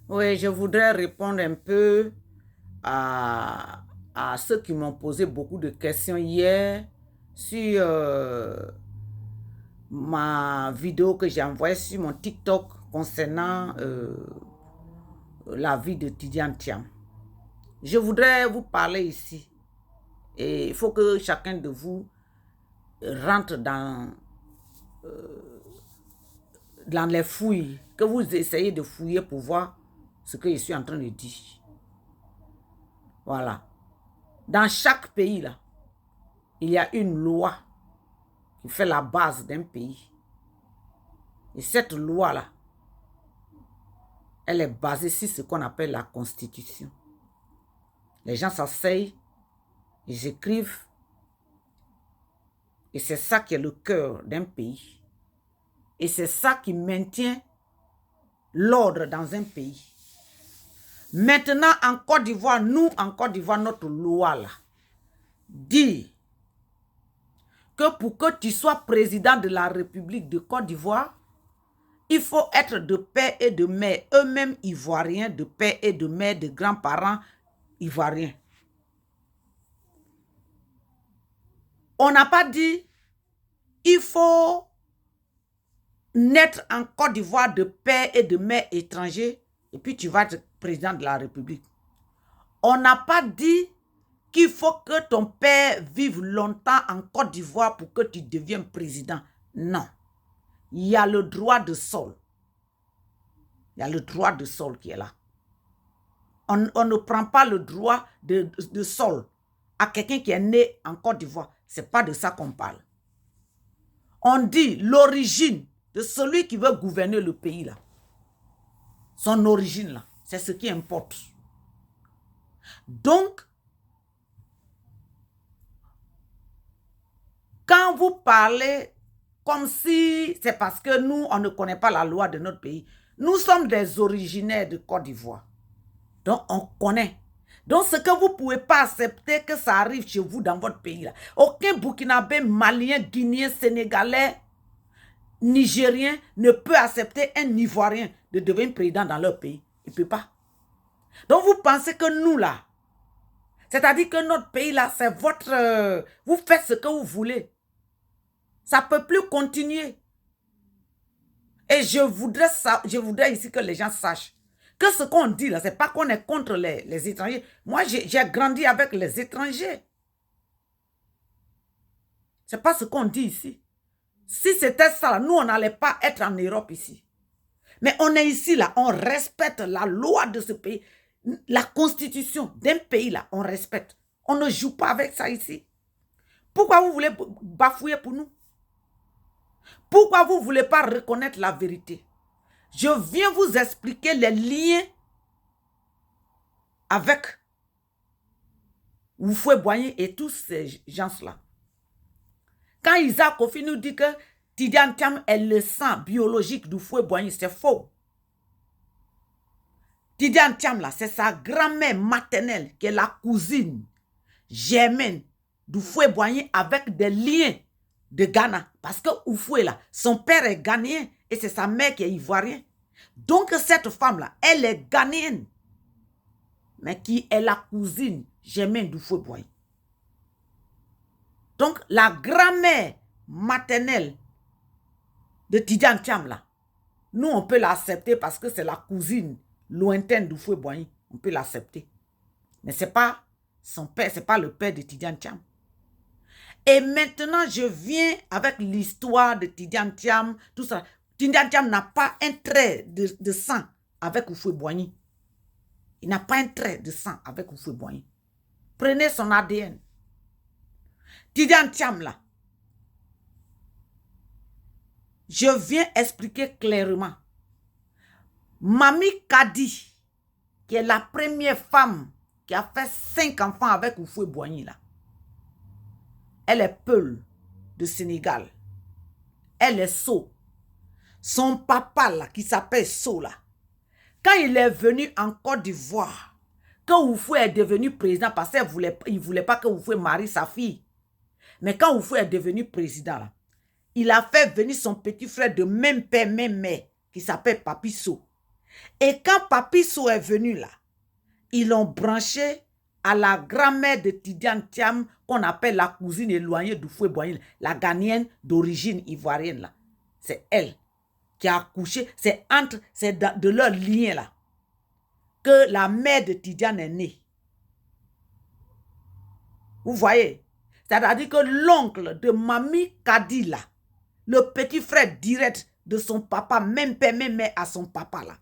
Oui, je voudrais répondre un peu à ceux qui m'ont posé beaucoup de questions hier sur ma vidéo que j'ai envoyée sur mon TikTok concernant la vie de Tidiane Thiam. Je voudrais vous parler ici et il faut que chacun de vous rentre dans les fouilles, que vous essayez de fouiller pour voir ce que je suis en train de dire. Voilà. Dans chaque pays, là, il y a une loi qui fait la base d'un pays. Et cette loi-là, elle est basée sur ce qu'on appelle la Constitution. Les gens s'asseyent, ils écrivent, et c'est ça qui est le cœur d'un pays. Et c'est ça qui maintient l'ordre dans un pays. Maintenant, en Côte d'Ivoire, nous, en Côte d'Ivoire, notre loi, là, dit que pour que tu sois président de la République de Côte d'Ivoire, il faut être de père et de mère, eux-mêmes ivoiriens, de père et de mère, de grands-parents ivoiriens. On n'a pas dit il faut naître en Côte d'Ivoire de père et de mère étrangers et puis tu vas être président de la République. On n'a pas dit qu'il faut que ton père vive longtemps en Côte d'Ivoire pour que tu deviennes président. Non. Il y a le droit de sol. Il y a le droit de sol qui est là. On ne prend pas le droit de sol à quelqu'un qui est né en Côte d'Ivoire. Ce n'est pas de ça qu'on parle. On dit l'origine de celui qui veut gouverner le pays là. Son origine là, c'est ce qui importe. Donc, quand vous parlez comme si c'est parce que nous, on ne connaît pas la loi de notre pays, nous sommes des originaires de Côte d'Ivoire. Donc, on connaît. Donc, ce que vous ne pouvez pas accepter que ça arrive chez vous dans votre pays là. Aucun Burkinabé, Malien, Guinéen, Sénégalais, Nigérien ne peut accepter un Ivoirien de devenir président dans leur pays. Il ne peut pas. Donc, vous pensez que nous là, c'est-à-dire que notre pays là, c'est votre... vous faites ce que vous voulez. Ça ne peut plus continuer. Et je voudrais ici que les gens sachent que ce qu'on dit là, ce n'est pas qu'on est contre les étrangers. Moi, j'ai grandi avec les étrangers. Ce n'est pas ce qu'on dit ici. Si c'était ça, nous, on n'allait pas être en Europe ici. Mais on est ici, là, on respecte la loi de ce pays, la constitution d'un pays, là, on respecte. On ne joue pas avec ça ici. Pourquoi vous voulez bafouiller pour nous? Pourquoi vous ne voulez pas reconnaître la vérité? Je viens vous expliquer les liens avec Houphouët-Boigny et tous ces gens-là. Quand Isaac Kofi nous dit que Tidiane Thiam est le sang biologique d'Houphouët-Boigny, c'est faux. Tidiane Thiam, là, c'est sa grand-mère maternelle qui est la cousine germaine d'Houphouët-Boigny avec des liens de Ghana. Parce que Houphouët, là, son père est ghanéen et c'est sa mère qui est ivoirienne. Donc, cette femme-là, elle est ghanéenne, mais qui est la cousine germaine d'Houphouët-Boigny. Donc, la grand-mère maternelle de Tidiane Thiam, là, nous, on peut l'accepter parce que c'est la cousine lointaine d'Houphouët-Boigny. On peut l'accepter. Mais ce n'est pas son père, ce n'est pas le père de Tidiane Thiam. Et maintenant, je viens avec l'histoire de Tidiane Thiam, tout ça. Tidiane Thiam n'a pas un trait de sang avec Houphouët-Boigny. Il n'a pas un trait de sang avec Houphouët-Boigny. Prenez son ADN. Tidiane Thiam, là, je viens expliquer clairement. Mami Kadi, qui est la première femme qui a fait 5 enfants avec Houphouët-Boigny, là. Elle est Peul de Sénégal. Elle est Sow. Son papa, là, qui s'appelle Sow, là, quand il est venu en Côte d'Ivoire, quand Houphouët est devenu président, parce qu'il ne voulait pas que Houphouët marie sa fille. Mais quand Houphouët est devenu président, là, il a fait venir son petit frère de même père, même mère, qui s'appelle Papi Sow. Et quand Papi So est venu là, ils l'ont branché à la grand-mère de Tidiane Thiam, qu'on appelle la cousine éloignée du Fouet Boigny, la Ghanéenne d'origine ivoirienne là. C'est elle qui a accouché, c'est de leur lien là que la mère de Tidiane est née. Vous voyez? C'est-à-dire que l'oncle de Mami Kadi là, le petit frère direct de son papa, même père, même mère à son papa là,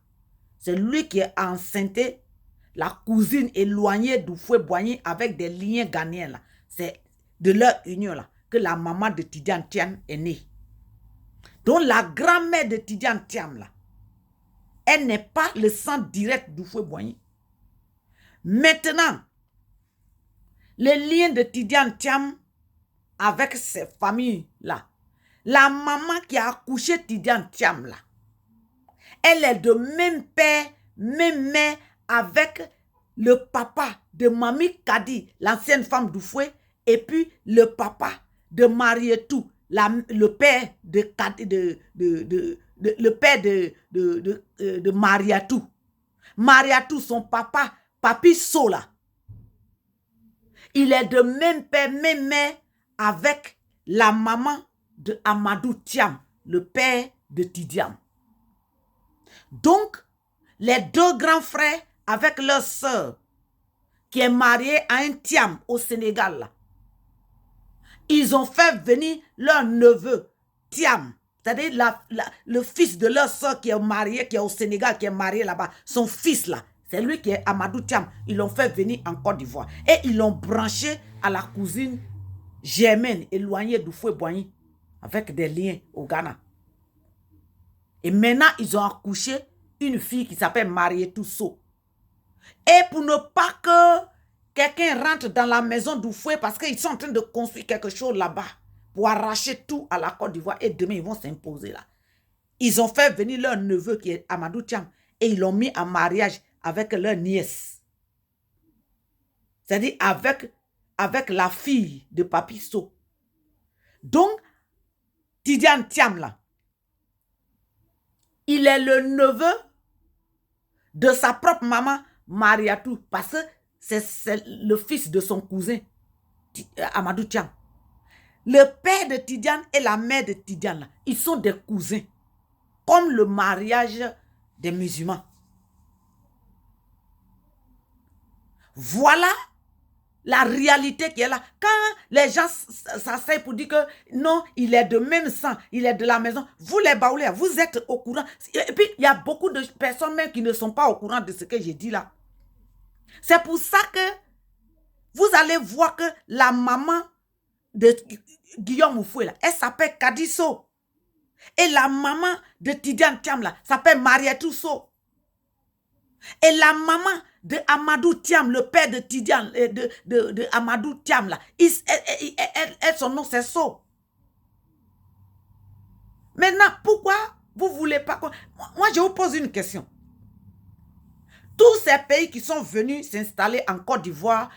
c'est lui qui a enceinté la cousine éloignée du Fouet Boigny avec des liens ghanéens là. C'est de leur union là que la maman de Tidiane Thiam est née. Donc la grand-mère de Tidiane Thiam là, elle n'est pas le sang direct du Fouet Boigny. Maintenant, les liens de Tidiane Thiam avec ces familles-là, la maman qui a accouché Tidiane Thiam là, elle est de même père, même mère avec le papa de Mami Kadi, l'ancienne femme du Fouet, et puis le papa de Marietou, le père de Kadi, le père de Mariatou. Mariatou, son papa, Papi So là, il est de même père, même mère avec la maman de Amadou Thiam, le père de Tidiane. Donc, les deux grands frères avec leur sœur, qui est mariée à un Thiam au Sénégal, là, ils ont fait venir leur neveu Thiam, c'est-à-dire le fils de leur sœur qui est marié, qui est au Sénégal, qui est marié là-bas, son fils là, c'est lui qui est Amadou Thiam. Ils l'ont fait venir en Côte d'Ivoire. Et ils l'ont branché à la cousine Germaine, éloignée du Fouet Boigny, avec des liens au Ghana. Et maintenant, ils ont accouché une fille qui s'appelle Marietou So. Et pour ne pas que quelqu'un rentre dans la maison du Fouet, parce qu'ils sont en train de construire quelque chose là-bas, pour arracher tout à la Côte d'Ivoire, et demain, ils vont s'imposer là. Ils ont fait venir leur neveu qui est Amadou Thiam, et ils l'ont mis en mariage avec leur nièce. C'est-à-dire avec la fille de Papi So. Donc, Tidiane Thiam là, il est le neveu de sa propre maman, Mariatou, parce que c'est le fils de son cousin, Amadou Thiam. Le père de Tidiane et la mère de Tidiane, là, ils sont des cousins, comme le mariage des musulmans. Voilà la réalité qui est là. Quand les gens s'asseyent pour dire que non, il est de même sang, il est de la maison, vous les baoulés, vous êtes au courant. Et puis, il y a beaucoup de personnes même qui ne sont pas au courant de ce que j'ai dit là. C'est pour ça que vous allez voir que la maman de Guillaume Oufoué, là, elle s'appelle Kadi So. Et la maman de Tidiane Thiam, là, s'appelle Marietou So. Et la maman de Amadou Thiam, le père de Tidiane, de Amadou Thiam, là, son nom c'est So. Maintenant, pourquoi vous ne voulez pas... Moi, je vous pose une question. Tous ces pays qui sont venus s'installer en Côte d'Ivoire,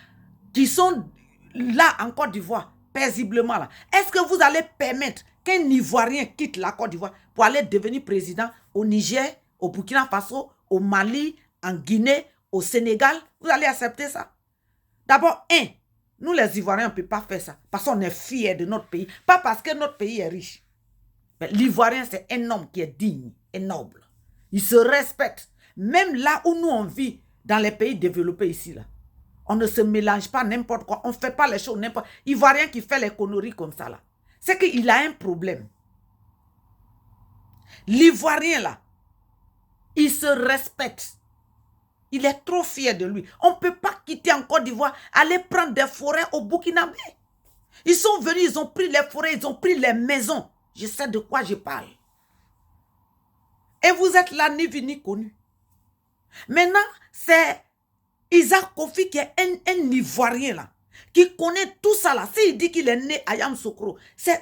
qui sont là en Côte d'Ivoire, paisiblement là, est-ce que vous allez permettre qu'un Ivoirien quitte la Côte d'Ivoire pour aller devenir président au Niger, au Burkina Faso, au Mali, en Guinée, au Sénégal? Vous allez accepter ça? D'abord, nous les Ivoiriens, on ne peut pas faire ça parce qu'on est fiers de notre pays, pas parce que notre pays est riche. L'Ivoirien, c'est un homme qui est digne et noble. Il se respecte. Même là où nous on vit, dans les pays développés ici, là, on ne se mélange pas n'importe quoi. On ne fait pas les choses n'importe quoi. Ivoirien qui fait les conneries comme ça, là, c'est qu'il a un problème. L'Ivoirien, là, il se respecte. Il est trop fier de lui. On ne peut pas quitter en Côte d'Ivoire, aller prendre des forêts au Burkina. Ils sont venus, ils ont pris les forêts, ils ont pris les maisons. Je sais de quoi je parle. Et vous êtes là, ni vu ni connu. Maintenant, c'est Isaac Kofi qui est un Ivoirien là, qui connaît tout ça là. S'il dit qu'il est né à Yamoussoukro,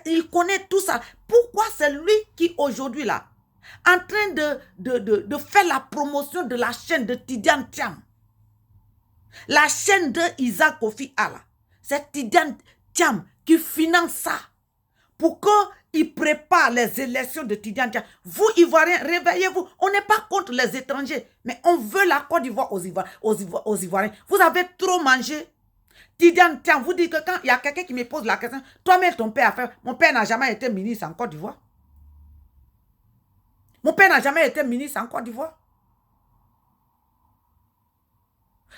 il connaît tout ça. Pourquoi c'est lui qui aujourd'hui là, en train de faire la promotion de la chaîne de Tidiane Thiam, la chaîne de Isaac Kofi A là, c'est Tidiane Thiam qui finance ça, pour que ils préparent les élections de Tidiane Thiam. Vous, Ivoiriens, réveillez-vous. On n'est pas contre les étrangers, mais on veut la Côte d'Ivoire aux Ivoiriens. Vous avez trop mangé. Tidiane Thiam, vous dites que quand il y a quelqu'un qui me pose la question, toi-même, ton père a fait, mon père n'a jamais été ministre en Côte d'Ivoire. Mon père n'a jamais été ministre en Côte d'Ivoire.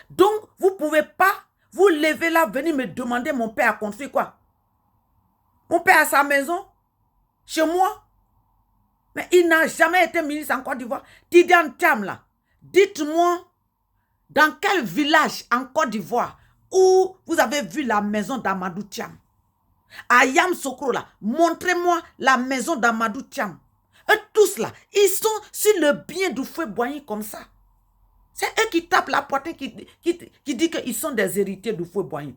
Donc, vous ne pouvez pas vous lever là, venir me demander mon père a construit quoi. Mon père a sa maison, chez moi. Mais il n'a jamais été ministre en Côte d'Ivoire. Tidiane Thiam là, dites-moi, dans quel village en Côte d'Ivoire où vous avez vu la maison d'Amadou Thiam? À Yamoussoukro là, montrez-moi la maison d'Amadou Thiam. Eux tous là, ils sont sur le bien du feu Boigny comme ça. C'est eux qui tapent la poitrine, qui disent qu'ils sont des héritiers du feu Boigny.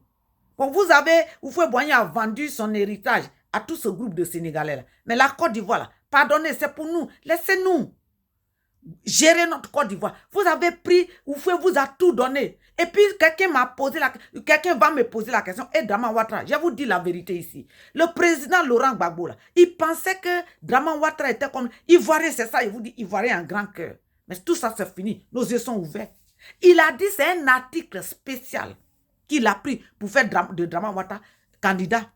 Bon, vous avez, Foué Boigny a vendu son héritage à tout ce groupe de Sénégalais là. Mais la Côte d'Ivoire là, pardonnez, c'est pour nous. Laissez-nous gérer notre Côte d'Ivoire. Vous avez pris, Foué vous a tout donné. Et puis quelqu'un va me poser la question. Et Draman Ouattara, je vous dis la vérité ici. Le président Laurent Gbagbo là, il pensait que Draman Ouattara était comme Ivoirien, c'est ça, il vous dit Ivoirien en grand cœur. Mais tout ça c'est fini, nos yeux sont ouverts. Il a dit c'est un article spécial qu'il a pris pour faire de Draman Ouattara candidat.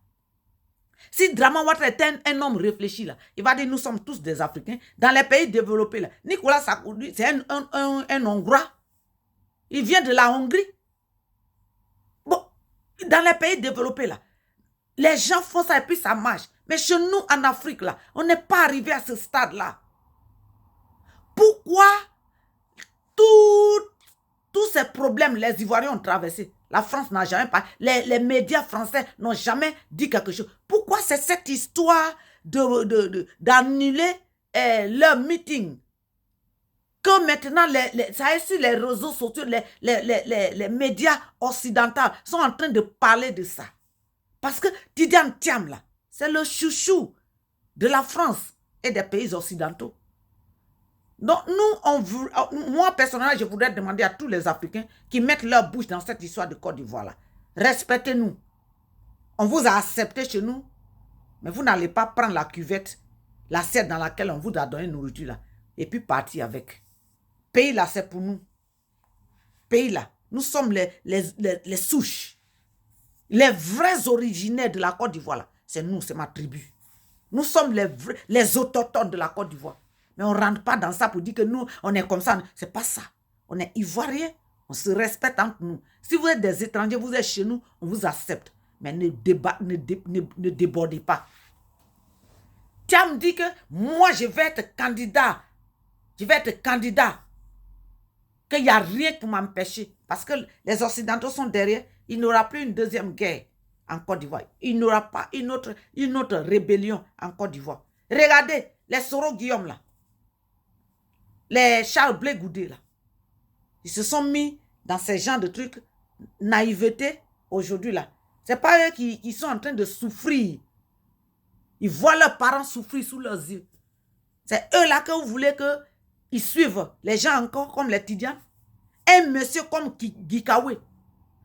Si Draman Ouattara était un homme réfléchi, là, il va dire nous sommes tous des Africains. Dans les pays développés, là, Nicolas Sarkozy, c'est un Hongrois. Il vient de la Hongrie. Bon, dans les pays développés, là, les gens font ça et puis ça marche. Mais chez nous, en Afrique, là, on n'est pas arrivé à ce stade-là. Pourquoi tous ces problèmes, les Ivoiriens ont traversé? La France n'a jamais parlé. Les médias français n'ont jamais dit quelque chose. Pourquoi c'est cette histoire d'annuler leur meeting? Que maintenant, ça sur les réseaux sociaux, les médias occidentaux sont en train de parler de ça. Parce que Tidiane Thiam, là, c'est le chouchou de la France et des pays occidentaux. Donc, moi, personnellement, je voudrais demander à tous les Africains qui mettent leur bouche dans cette histoire de Côte d'Ivoire là. Respectez-nous. On vous a accepté chez nous, mais vous n'allez pas prendre la cuvette, l'assiette dans laquelle on vous a donné nourriture là, et puis partir avec. Pays là, c'est pour nous. Pays là, nous sommes les souches. Les vrais originaires de la Côte d'Ivoire là, c'est nous, c'est ma tribu. Nous sommes les autochtones de la Côte d'Ivoire. Mais on ne rentre pas dans ça pour dire que nous, on est comme ça. C'est pas ça. On est Ivoiriens. On se respecte entre nous. Si vous êtes des étrangers, vous êtes chez nous, on vous accepte. Mais ne débordez pas. Thiam dit que moi, je vais être candidat. Je vais être candidat. Qu'il n'y a rien pour m'empêcher. Parce que les Occidentaux sont derrière. Il n'y aura plus une deuxième guerre en Côte d'Ivoire. Il n'y aura pas une autre rébellion en Côte d'Ivoire. Regardez, les Soro Guillaume là. Les Charles Blé Goudé, là, ils se sont mis dans ces genres de trucs, naïveté, aujourd'hui, là. Ce n'est pas eux qui sont en train de souffrir. Ils voient leurs parents souffrir sous leurs yeux. C'est eux là que vous voulez qu'ils suivent les gens encore comme les Tidiane. Un monsieur comme Gikawe,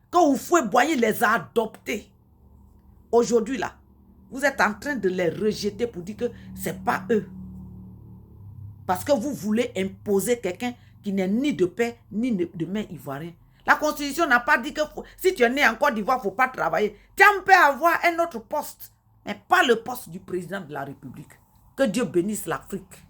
que Foué Boigny les a adoptés. Aujourd'hui, là, vous êtes en train de les rejeter pour dire que ce n'est pas eux. Parce que vous voulez imposer quelqu'un qui n'est ni de paix, ni de main ivoirien. La Constitution n'a pas dit que si tu es né en Côte d'Ivoire, il ne faut pas travailler. Tu peux avoir un autre poste, mais pas le poste du président de la République. Que Dieu bénisse l'Afrique.